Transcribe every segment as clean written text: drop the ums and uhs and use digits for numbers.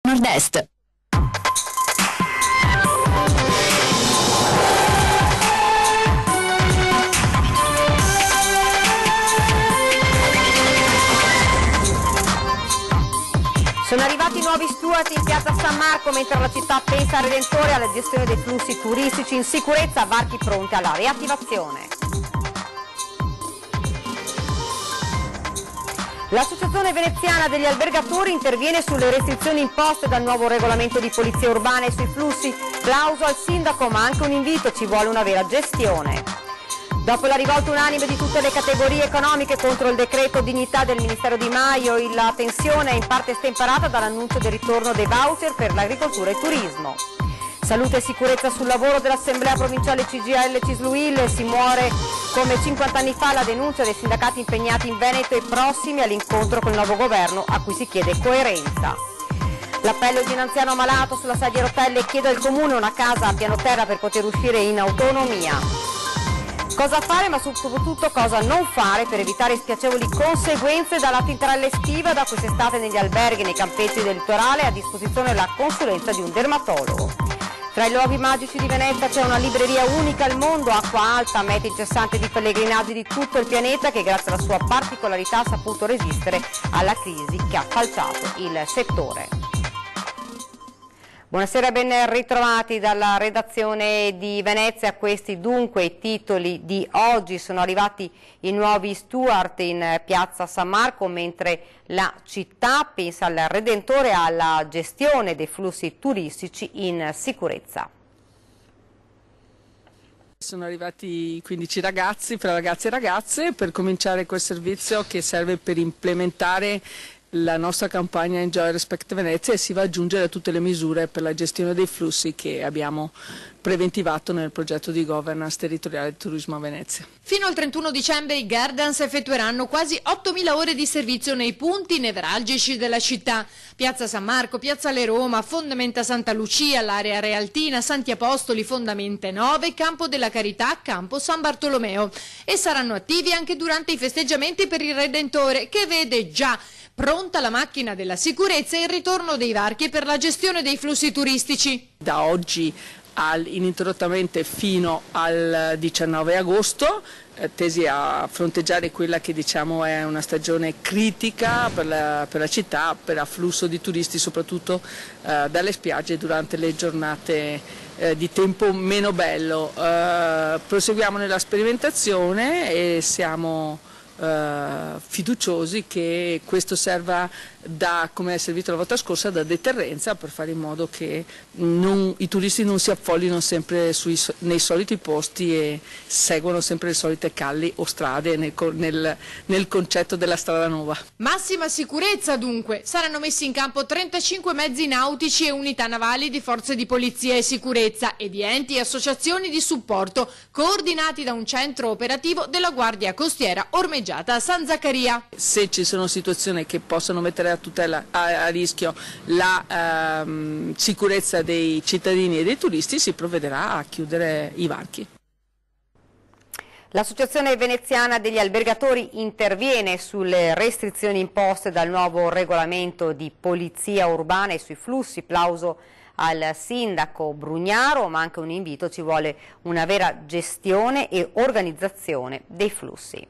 Nord-Est. Sono arrivati nuovi steward in piazza San Marco mentre la città pensa al Redentore e alla gestione dei flussi turistici in sicurezza, varchi pronti alla riattivazione. L'Associazione Veneziana degli Albergatori interviene sulle restrizioni imposte dal nuovo regolamento di polizia urbana e sui flussi. Plauso al sindaco, ma anche un invito: ci vuole una vera gestione. Dopo la rivolta unanime di tutte le categorie economiche contro il decreto dignità del Ministero Di Maio, la tensione è in parte stemperata dall'annuncio del ritorno dei voucher per l'agricoltura e il turismo. Salute e sicurezza sul lavoro dell'Assemblea Provinciale CGIL Cisluil, si muore come 50 anni fa, la denuncia dei sindacati impegnati in Veneto e prossimi all'incontro col nuovo governo a cui si chiede coerenza. L'appello di un anziano malato sulla sedia a rotelle: chiede al comune una casa a piano terra per poter uscire in autonomia. Cosa fare, ma soprattutto cosa non fare per evitare spiacevoli conseguenze dall'attintarella estiva da quest'estate negli alberghi e nei campeggi del litorale. A disposizione la consulenza di un dermatologo. Tra i luoghi magici di Venezia c'è una libreria unica al mondo, acqua alta, meta incessante di pellegrinaggi di tutto il pianeta, che grazie alla sua particolarità ha saputo resistere alla crisi che ha falciato il settore. Buonasera e ben ritrovati dalla redazione di Venezia. Questi dunque i titoli di oggi. Sono arrivati i nuovi steward in piazza San Marco mentre la città pensa al Redentore e alla gestione dei flussi turistici in sicurezza. Sono arrivati 15 ragazzi, fra ragazzi e ragazze, per cominciare quel servizio che serve per implementare la nostra campagna Enjoy Respect Venezia, e si va ad aggiungere a tutte le misure per la gestione dei flussi che abbiamo preventivato nel progetto di governance territoriale del turismo a Venezia. Fino al 31 dicembre i Gardens effettueranno quasi 8.000 ore di servizio nei punti nevralgici della città: Piazza San Marco, Piazzale Roma, Fondamenta Santa Lucia, l'area Realtina, Santi Apostoli, Fondamente 9, Campo della Carità, Campo San Bartolomeo, e saranno attivi anche durante i festeggiamenti per il Redentore, che vede già pronta la macchina della sicurezza e il ritorno dei varchi per la gestione dei flussi turistici. Da oggi ininterrottamente fino al 19 agosto, tesi a fronteggiare quella che diciamo è una stagione critica per la città, per afflusso di turisti soprattutto dalle spiagge durante le giornate di tempo meno bello. Proseguiamo nella sperimentazione e siamo fiduciosi che questo serva come è servito la volta scorsa, da deterrenza, per fare in modo che i turisti non si affollino sempre nei soliti posti e seguono sempre le solite calli o strade nel concetto della strada nuova. Massima sicurezza dunque. Saranno messi in campo 35 mezzi nautici e unità navali di forze di polizia e sicurezza e di enti e associazioni di supporto, coordinati da un centro operativo della Guardia Costiera ormeggiata a San Zaccaria. Se ci sono situazioni che possono mettere a rischio la sicurezza dei cittadini e dei turisti, si provvederà a chiudere i varchi. L'Associazione Veneziana degli Albergatori interviene sulle restrizioni imposte dal nuovo regolamento di polizia urbana e sui flussi. Plauso al sindaco Brugnaro, ma anche un invito: ci vuole una vera gestione e organizzazione dei flussi.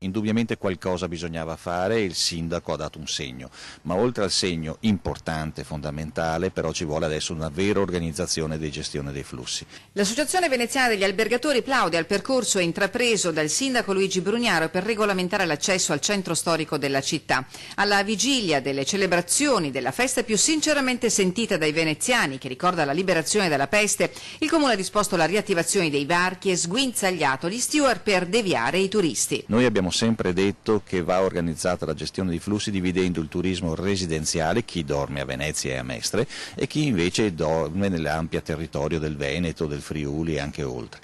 Indubbiamente qualcosa bisognava fare, il sindaco ha dato un segno, ma oltre al segno importante, fondamentale, però ci vuole adesso una vera organizzazione di gestione dei flussi. L'Associazione Veneziana degli Albergatori plaude al percorso intrapreso dal sindaco Luigi Brugnaro per regolamentare l'accesso al centro storico della città. Alla vigilia delle celebrazioni della festa più sinceramente sentita dai veneziani, che ricorda la liberazione dalla peste, il Comune ha disposto la riattivazione dei varchi e sguinzagliato gli steward per deviare i turisti. Noi abbiamo sempre detto che va organizzata la gestione dei flussi dividendo il turismo residenziale, chi dorme a Venezia e a Mestre, e chi invece dorme nell'ampio territorio del Veneto, del Friuli e anche oltre.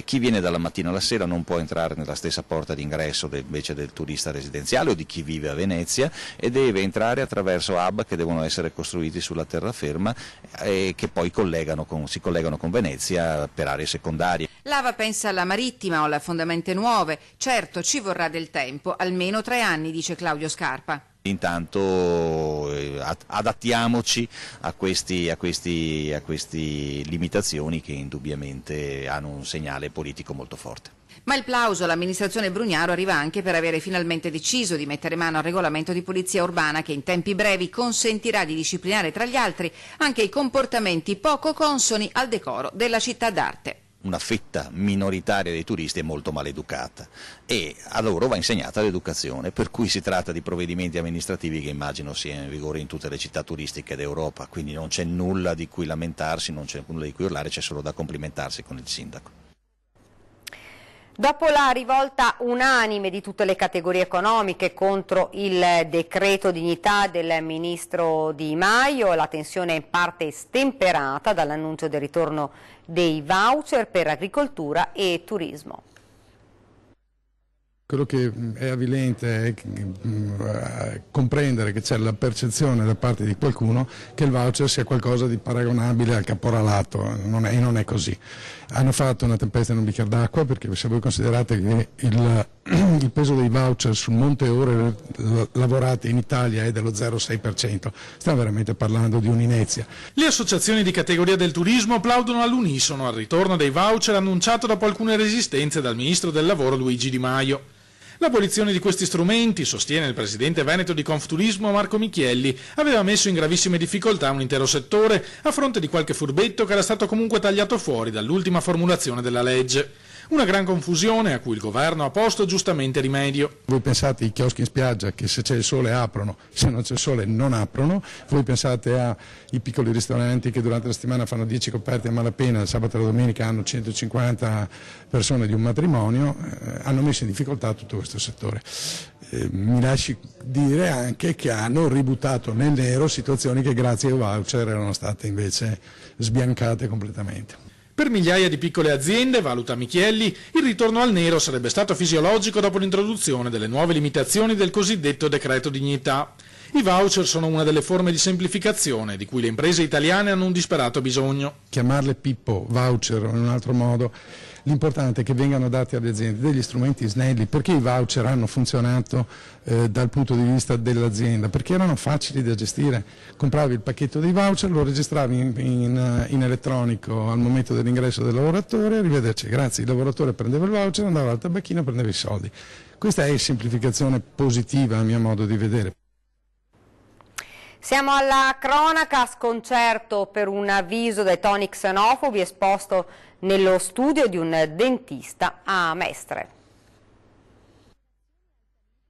Chi viene dalla mattina alla sera non può entrare nella stessa porta d'ingresso invece del turista residenziale o di chi vive a Venezia, e deve entrare attraverso hub che devono essere costruiti sulla terraferma e che poi si collegano con Venezia per aree secondarie. L'AVA pensa alla Marittima o alle Fondamente Nuove. Certo, ci vorrà del tempo, almeno 3 anni, dice Claudio Scarpa. Intanto adattiamoci a queste limitazioni che indubbiamente hanno un segnale politico molto forte. Ma il plauso all'amministrazione Brugnaro arriva anche per avere finalmente deciso di mettere mano al regolamento di polizia urbana che in tempi brevi consentirà di disciplinare tra gli altri anche i comportamenti poco consoni al decoro della città d'arte. Una fetta minoritaria dei turisti è molto maleducata e a loro va insegnata l'educazione, per cui si tratta di provvedimenti amministrativi che immagino siano in vigore in tutte le città turistiche d'Europa, quindi non c'è nulla di cui lamentarsi, non c'è nulla di cui urlare, c'è solo da complimentarsi con il sindaco. Dopo la rivolta unanime di tutte le categorie economiche contro il decreto dignità del ministro Di Maio, la tensione è in parte stemperata dall'annuncio del ritorno dei voucher per agricoltura e turismo. Quello che è avvilente è comprendere che c'è la percezione da parte di qualcuno che il voucher sia qualcosa di paragonabile al caporalato, non è così. Hanno fatto una tempesta in un bicchiere d'acqua, perché se voi considerate che il peso dei voucher sul monte ore lavorate in Italia è dello 0,6%, stiamo veramente parlando di un'inezia. Le associazioni di categoria del turismo applaudono all'unisono al ritorno dei voucher annunciato dopo alcune resistenze dal ministro del lavoro Luigi Di Maio. L'abolizione di questi strumenti, sostiene il presidente veneto di Confturismo Marco Michielli, aveva messo in gravissime difficoltà un intero settore a fronte di qualche furbetto che era stato comunque tagliato fuori dall'ultima formulazione della legge. Una gran confusione a cui il governo ha posto giustamente rimedio. Voi pensate ai chioschi in spiaggia che se c'è il sole aprono, se non c'è il sole non aprono. Voi pensate ai piccoli ristoranti che durante la settimana fanno 10 coperte a malapena, il sabato e la domenica hanno 150 persone di un matrimonio, hanno messo in difficoltà tutto questo settore. Mi lasci dire anche che hanno ributtato nel nero situazioni che grazie ai voucher erano state invece sbiancate completamente. Per migliaia di piccole aziende, valuta Michielli, il ritorno al nero sarebbe stato fisiologico dopo l'introduzione delle nuove limitazioni del cosiddetto decreto dignità. I voucher sono una delle forme di semplificazione di cui le imprese italiane hanno un disperato bisogno. Chiamarle Pippo, voucher o in un altro modo, l'importante è che vengano dati alle aziende degli strumenti snelli, perché i voucher hanno funzionato dal punto di vista dell'azienda, perché erano facili da gestire. Compravi il pacchetto dei voucher, lo registravi in elettronico al momento dell'ingresso del lavoratore, arrivederci, grazie, il lavoratore prendeva il voucher, andava al tabacchino e prendeva i soldi. Questa è semplificazione positiva a mio modo di vedere. Siamo alla cronaca, sconcerto per un avviso dai toni xenofobi esposto nello studio di un dentista a Mestre.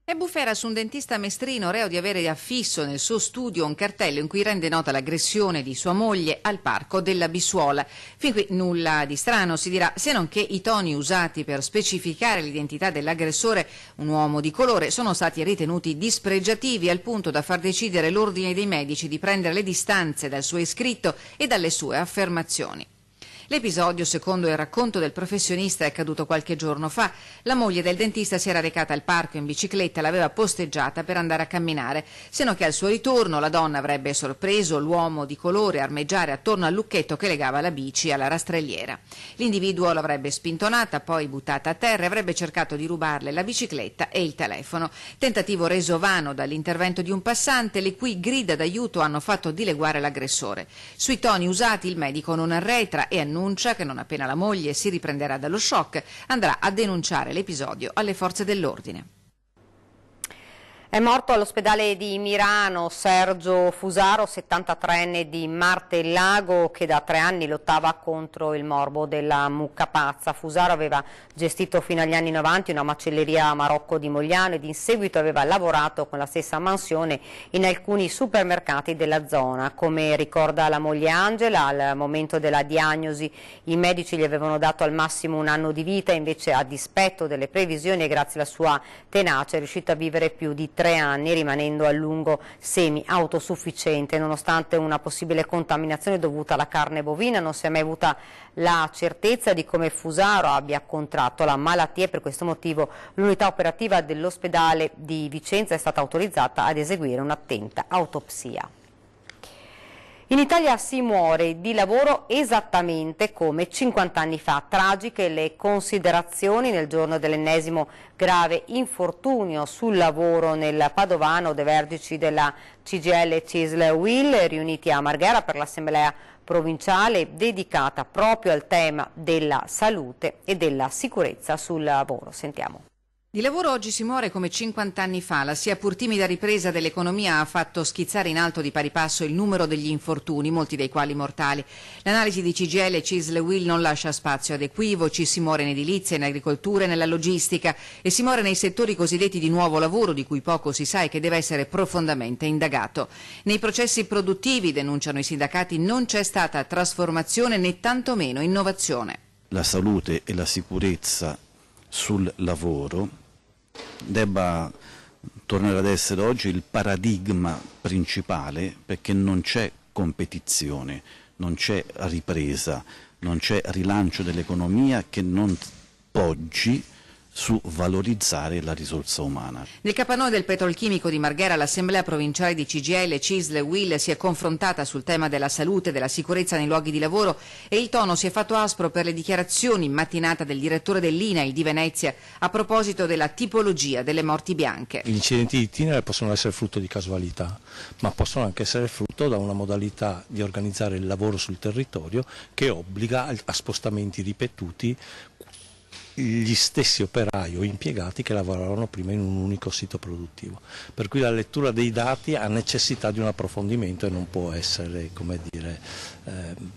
È bufera su un dentista mestrino reo di avere affisso nel suo studio un cartello in cui rende nota l'aggressione di sua moglie al parco della Bissuola. Fin qui nulla di strano, si dirà, se non che i toni usati per specificare l'identità dell'aggressore, un uomo di colore, sono stati ritenuti dispregiativi al punto da far decidere l'ordine dei medici di prendere le distanze dal suo iscritto e dalle sue affermazioni. L'episodio, secondo il racconto del professionista, è accaduto qualche giorno fa. La moglie del dentista si era recata al parco in bicicletta e l'aveva posteggiata per andare a camminare, se non che al suo ritorno la donna avrebbe sorpreso l'uomo di colore armeggiare attorno al lucchetto che legava la bici alla rastrelliera. L'individuo l'avrebbe spintonata, poi buttata a terra e avrebbe cercato di rubarle la bicicletta e il telefono. Tentativo reso vano dall'intervento di un passante, le cui grida d'aiuto hanno fatto dileguare l'aggressore. Sui toni usati il medico non arretra e annuncia che non appena la moglie si riprenderà dallo shock andrà a denunciare l'episodio alle forze dell'ordine. È morto all'ospedale di Mirano Sergio Fusaro, 73enne di Martellago, che da 3 anni lottava contro il morbo della mucca pazza. Fusaro aveva gestito fino agli anni 90 una macelleria a Marocco di Mogliano ed in seguito aveva lavorato con la stessa mansione in alcuni supermercati della zona. Come ricorda la moglie Angela, al momento della diagnosi i medici gli avevano dato al massimo 1 anno di vita, invece a dispetto delle previsioni e grazie alla sua tenacia è riuscito a vivere più di 3 anni, rimanendo a lungo semi-autosufficiente. Nonostante una possibile contaminazione dovuta alla carne bovina, non si è mai avuta la certezza di come Fusaro abbia contratto la malattia e per questo motivo l'unità operativa dell'ospedale di Vicenza è stata autorizzata ad eseguire un'attenta autopsia. In Italia si muore di lavoro esattamente come 50 anni fa. Tragiche le considerazioni nel giorno dell'ennesimo grave infortunio sul lavoro nel Padovano dei vertici della CGIL CISL UIL riuniti a Marghera per l'assemblea provinciale dedicata proprio al tema della salute e della sicurezza sul lavoro. Sentiamo. Di lavoro oggi si muore come 50 anni fa. La sia pur timida ripresa dell'economia ha fatto schizzare in alto di pari passo il numero degli infortuni, molti dei quali mortali. L'analisi di CGIL e CISL UIL non lascia spazio ad equivoci. Si muore in edilizia, in agricoltura e nella logistica e si muore nei settori cosiddetti di nuovo lavoro, di cui poco si sa e che deve essere profondamente indagato. Nei processi produttivi, denunciano i sindacati, non c'è stata trasformazione né tantomeno innovazione. La salute e la sicurezza sul lavoro debba tornare ad essere oggi il paradigma principale, perché non c'è competizione, non c'è ripresa, non c'è rilancio dell'economia che non poggi su valorizzare la risorsa umana. Nel capannone del petrolchimico di Marghera l'assemblea provinciale di CGIL, CISL e UIL si è confrontata sul tema della salute e della sicurezza nei luoghi di lavoro e il tono si è fatto aspro per le dichiarazioni in mattinata del direttore dell'INAIL di Venezia a proposito della tipologia delle morti bianche. Gli incidenti di itinere possono essere frutto di casualità, ma possono anche essere frutto da una modalità di organizzare il lavoro sul territorio che obbliga a spostamenti ripetuti gli stessi operai o impiegati che lavoravano prima in un unico sito produttivo. Per cui la lettura dei dati ha necessità di un approfondimento e non può essere, come dire,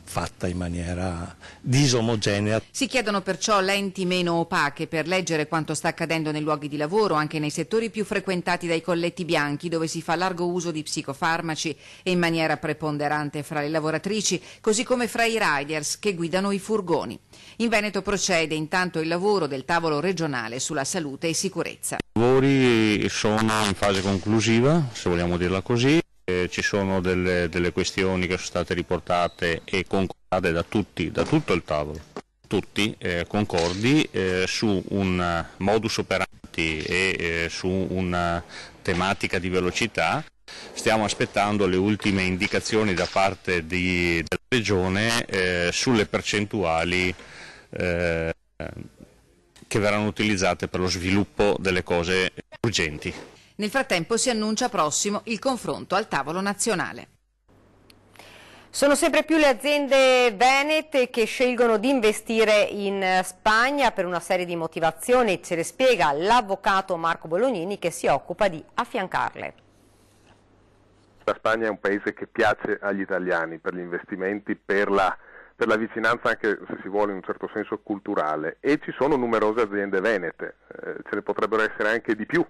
fatta in maniera disomogenea. Si chiedono perciò lenti meno opache per leggere quanto sta accadendo nei luoghi di lavoro, anche nei settori più frequentati dai colletti bianchi, dove si fa largo uso di psicofarmaci e in maniera preponderante fra le lavoratrici, così come fra i riders che guidano i furgoni. In Veneto procede intanto il lavoro del tavolo regionale sulla salute e sicurezza. I lavori sono in fase conclusiva, se vogliamo dirla così. Ci sono delle questioni che sono state riportate e concordate da tutti, da tutto il tavolo, tutti concordi su un modus operandi e su una tematica di velocità. Stiamo aspettando le ultime indicazioni da parte della Regione sulle percentuali che verranno utilizzate per lo sviluppo delle cose urgenti. Nel frattempo si annuncia prossimo il confronto al tavolo nazionale. Sono sempre più le aziende venete che scelgono di investire in Spagna per una serie di motivazioni, ce le spiega l'avvocato Marco Bolognini che si occupa di affiancarle. La Spagna è un paese che piace agli italiani per gli investimenti, per la vicinanza anche, se si vuole, in un certo senso culturale, e ci sono numerose aziende venete, ce ne potrebbero essere anche di più,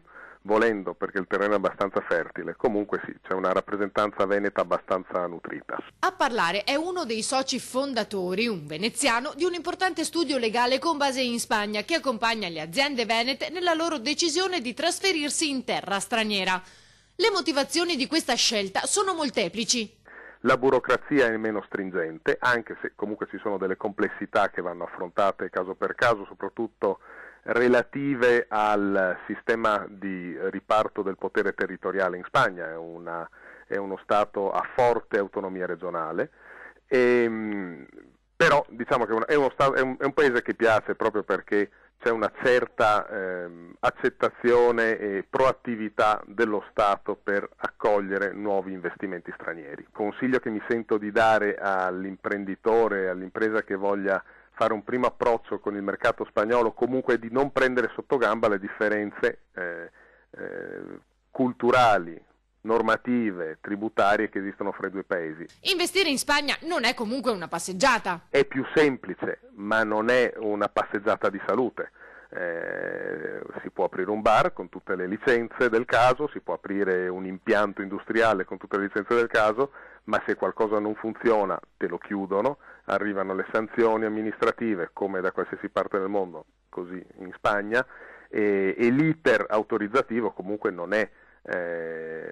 volendo, perché il terreno è abbastanza fertile. Comunque sì, c'è una rappresentanza veneta abbastanza nutrita. A parlare è uno dei soci fondatori, un veneziano, di un importante studio legale con base in Spagna che accompagna le aziende venete nella loro decisione di trasferirsi in terra straniera. Le motivazioni di questa scelta sono molteplici. La burocrazia è meno stringente, anche se comunque ci sono delle complessità che vanno affrontate caso per caso, soprattutto relative al sistema di riparto del potere territoriale in Spagna. È uno Stato a forte autonomia regionale, però diciamo che è un paese che piace proprio perché c'è una certa accettazione e proattività dello Stato per accogliere nuovi investimenti stranieri. Consiglio che mi sento di dare all'imprenditore, all'impresa che voglia fare un primo approccio con il mercato spagnolo, comunque di non prendere sotto gamba le differenze culturali, normative, tributarie che esistono fra i due paesi. Investire in Spagna non è comunque una passeggiata. È più semplice, ma non è una passeggiata di salute. Si può aprire un bar con tutte le licenze del caso, si può aprire un impianto industriale con tutte le licenze del caso, ma se qualcosa non funziona te lo chiudono, arrivano le sanzioni amministrative come da qualsiasi parte del mondo, così in Spagna, e l'iter autorizzativo comunque non è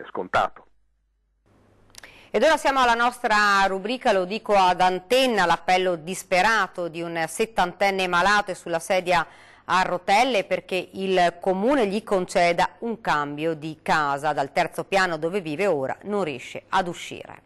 scontato. Ed ora siamo alla nostra rubrica, lo dico ad antenna, l'appello disperato di un 70enne malato e sulla sedia a rotelle perché il comune gli conceda un cambio di casa. Dal terzo piano dove vive ora non riesce ad uscire.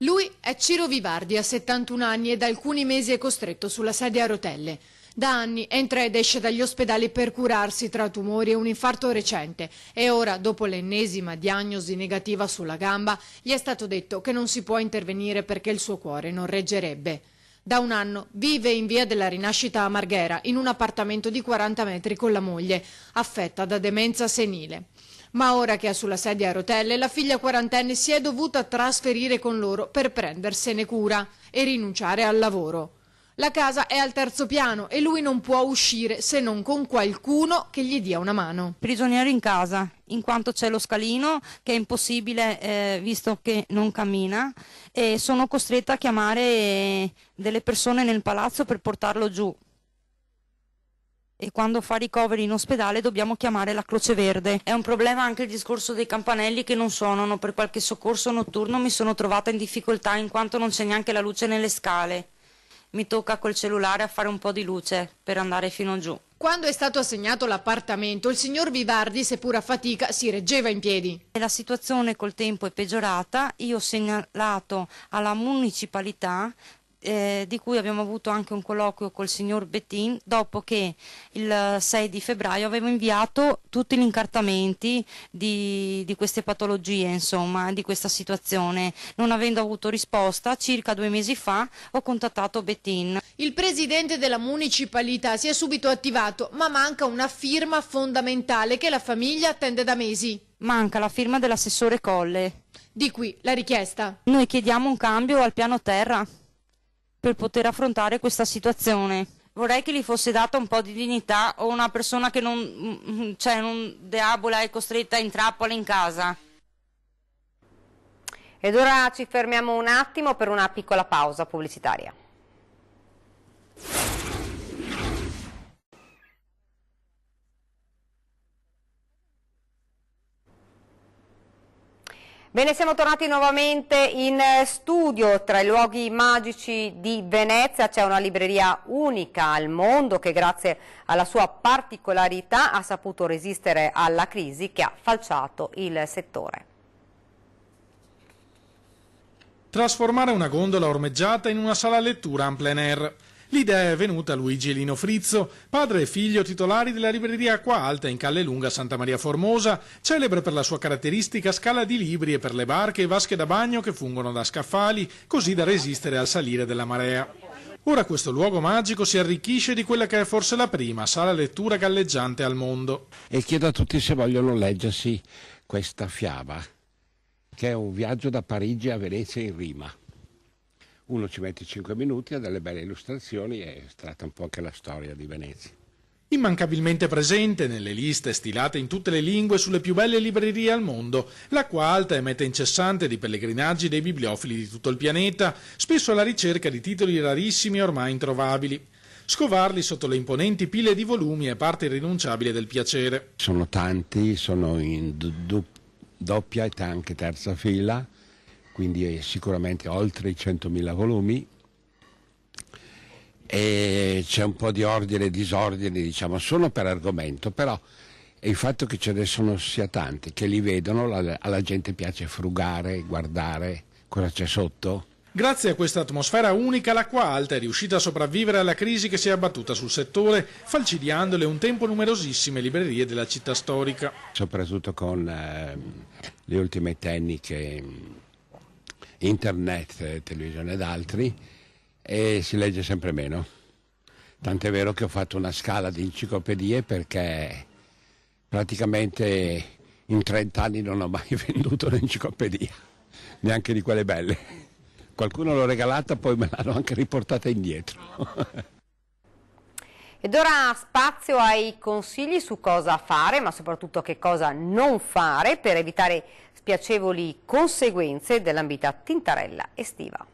Lui è Ciro Vivardi, ha 71 anni e da alcuni mesi è costretto sulla sedia a rotelle. Da anni entra ed esce dagli ospedali per curarsi tra tumori e un infarto recente e ora, dopo l'ennesima diagnosi negativa sulla gamba, gli è stato detto che non si può intervenire perché il suo cuore non reggerebbe. Da un anno vive in via della Rinascita a Marghera, in un appartamento di 40 metri con la moglie, affetta da demenza senile. Ma ora che è sulla sedia a rotelle, la figlia quarantenne si è dovuta trasferire con loro per prendersene cura e rinunciare al lavoro. La casa è al 3° piano e lui non può uscire se non con qualcuno che gli dia una mano. Prigioniero in casa, in quanto c'è lo scalino che è impossibile visto che non cammina, e sono costretta a chiamare delle persone nel palazzo per portarlo giù. E quando fa ricoveri in ospedale dobbiamo chiamare la Croce Verde. È un problema anche il discorso dei campanelli che non suonano. Per qualche soccorso notturno mi sono trovata in difficoltà in quanto non c'è neanche la luce nelle scale. Mi tocca col cellulare a fare un po' di luce per andare fino giù. Quando è stato assegnato l'appartamento, il signor Vivardi, seppur a fatica, si reggeva in piedi. La situazione col tempo è peggiorata. Io ho segnalato alla municipalità, di cui abbiamo avuto anche un colloquio col signor Bettin, dopo che il 6 di febbraio avevo inviato tutti gli incartamenti di queste patologie, insomma, di questa situazione. Non avendo avuto risposta, circa 2 mesi fa ho contattato Bettin. Il presidente della municipalità si è subito attivato, ma manca una firma fondamentale che la famiglia attende da mesi. Manca la firma dell'assessore Colle. Di qui la richiesta. Noi chiediamo un cambio al piano terra per poter affrontare questa situazione. Vorrei che gli fosse data un po' di dignità, o una persona che non deabola e costretta in trappola in casa. Ed ora ci fermiamo un attimo per una piccola pausa pubblicitaria. Bene, siamo tornati nuovamente in studio. Tra i luoghi magici di Venezia c'è una libreria unica al mondo che grazie alla sua particolarità ha saputo resistere alla crisi che ha falciato il settore. Trasformare una gondola ormeggiata in una sala lettura en plein air. L'idea è venuta a Luigi e Lino Frizzo, padre e figlio titolari della libreria Acqua Alta in Calle Lunga Santa Maria Formosa, celebre per la sua caratteristica scala di libri e per le barche e vasche da bagno che fungono da scaffali, così da resistere al salire della marea. Ora questo luogo magico si arricchisce di quella che è forse la prima sala lettura galleggiante al mondo. E chiedo a tutti se vogliono leggersi questa fiaba, che è un viaggio da Parigi a Venezia in rima. Uno ci mette 5 minuti, ha delle belle illustrazioni e tratta un po' anche la storia di Venezia. Immancabilmente presente nelle liste stilate in tutte le lingue sulle più belle librerie al mondo, l'Acqua Alta è meta incessante di pellegrinaggi dei bibliofili di tutto il pianeta, spesso alla ricerca di titoli rarissimi e ormai introvabili. Scovarli sotto le imponenti pile di volumi è parte irrinunciabile del piacere. Sono tanti, sono in doppia e anche terza fila, quindi sicuramente oltre i 100.000 volumi, e c'è un po' di ordine e disordine, diciamo, sono per argomento, però è il fatto che ce ne sia tanti, che li vedono, alla gente piace frugare, guardare cosa c'è sotto. Grazie a questa atmosfera unica l'Acqua Alta è riuscita a sopravvivere alla crisi che si è abbattuta sul settore, falcidiandole un tempo numerosissime librerie della città storica. Soprattutto con le ultime tecniche, internet, televisione ed altri, e si legge sempre meno. Tant'è vero che ho fatto una scala di enciclopedie perché praticamente in 30 anni non ho mai venduto un'enciclopedia, neanche di quelle belle. Qualcuno l'ho regalata, poi me l'hanno anche riportata indietro. Ed ora spazio ai consigli su cosa fare, ma soprattutto che cosa non fare per evitare spiacevoli conseguenze dell'ambita tintarella estiva.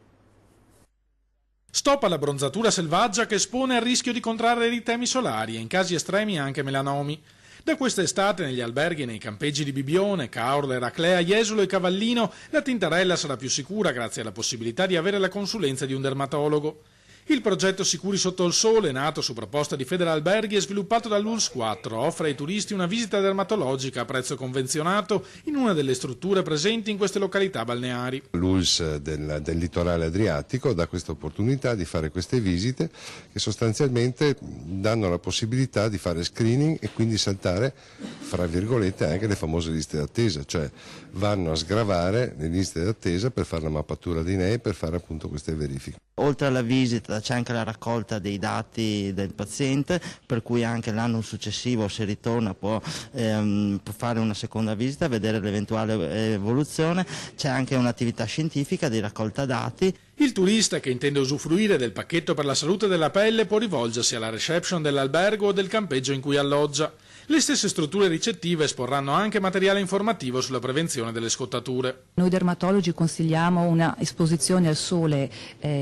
Stop alla bronzatura selvaggia che espone al rischio di contrarre eritemi solari e in casi estremi anche melanomi. Da quest'estate negli alberghi e nei campeggi di Bibione, Caorle, Eraclea, Jesolo e Cavallino la tintarella sarà più sicura grazie alla possibilità di avere la consulenza di un dermatologo. Il progetto Sicuri sotto il sole, nato su proposta di Federalberghi e sviluppato dall'ULSS 4, offre ai turisti una visita dermatologica a prezzo convenzionato in una delle strutture presenti in queste località balneari. L'ULSS del litorale adriatico dà questa opportunità di fare queste visite che sostanzialmente danno la possibilità di fare screening e quindi saltare, fra virgolette, anche le famose liste d'attesa, cioè vanno a sgravare le liste d'attesa per fare la mappatura dei nei, per fare appunto queste verifiche. Oltre alla visita c'è anche la raccolta dei dati del paziente, per cui anche l'anno successivo, se ritorna, può fare una seconda visita, vedere l'eventuale evoluzione. C'è anche un'attività scientifica di raccolta dati. Il turista che intende usufruire del pacchetto per la salute della pelle può rivolgersi alla reception dell'albergo o del campeggio in cui alloggia. Le stesse strutture ricettive esporranno anche materiale informativo sulla prevenzione delle scottature. Noi dermatologi consigliamo una esposizione al sole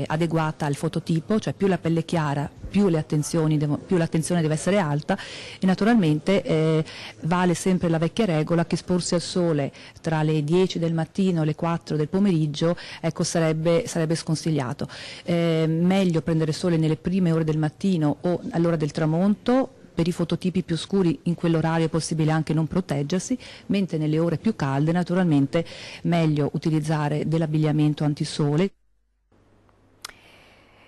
adeguata al fototipo, cioè più la pelle è chiara, più l'attenzione deve essere alta, e naturalmente vale sempre la vecchia regola che esporsi al sole tra le 10 del mattino e le 4 del pomeriggio sarebbe sconsigliato. Meglio prendere sole nelle prime ore del mattino o all'ora del tramonto. Per i fototipi più scuri in quell'orario è possibile anche non proteggersi, mentre nelle ore più calde naturalmente meglio utilizzare dell'abbigliamento antisole.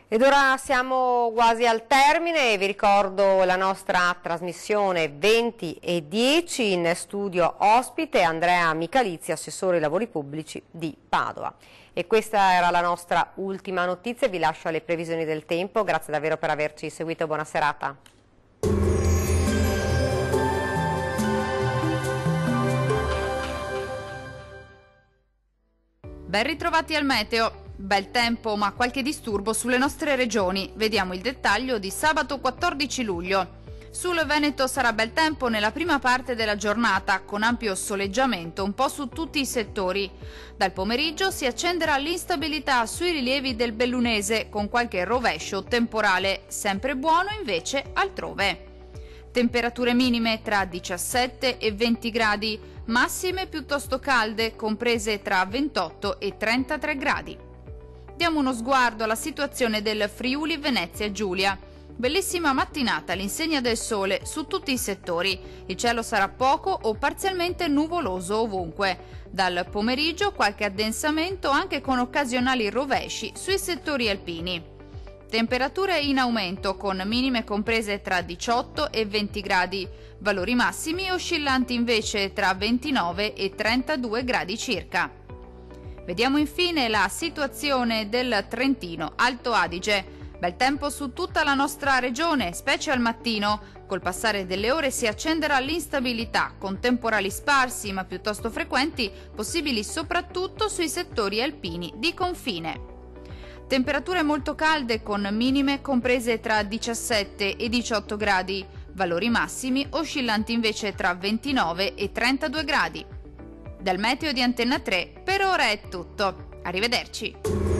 Ed ora siamo quasi al termine, vi ricordo la nostra trasmissione 20:10, in studio ospite Andrea Michalizzi, assessore ai lavori pubblici di Padova. E questa era la nostra ultima notizia, vi lascio alle previsioni del tempo, grazie davvero per averci seguito, buona serata. Ben ritrovati al meteo. Bel tempo ma qualche disturbo sulle nostre regioni. Vediamo il dettaglio di sabato 14 luglio. Sul Veneto sarà bel tempo nella prima parte della giornata, con ampio soleggiamento un po' su tutti i settori. Dal pomeriggio si accenderà l'instabilità sui rilievi del Bellunese, con qualche rovescio temporale, sempre buono invece altrove. Temperature minime tra 17 e 20 gradi, massime piuttosto calde, comprese tra 28 e 33 gradi. Diamo uno sguardo alla situazione del Friuli Venezia Giulia. Bellissima mattinata all'insegna del sole su tutti i settori. Il cielo sarà poco o parzialmente nuvoloso ovunque. Dal pomeriggio qualche addensamento anche con occasionali rovesci sui settori alpini. Temperature in aumento con minime comprese tra 18 e 20 gradi, valori massimi oscillanti invece tra 29 e 32 gradi circa. Vediamo infine la situazione del Trentino Alto Adige. Bel tempo su tutta la nostra regione, specie al mattino. Col passare delle ore si accenderà l'instabilità, con temporali sparsi ma piuttosto frequenti, possibili soprattutto sui settori alpini di confine. Temperature molto calde con minime comprese tra 17 e 18 gradi, valori massimi oscillanti invece tra 29 e 32 gradi. Dal meteo di Antenna 3 per ora è tutto. Arrivederci.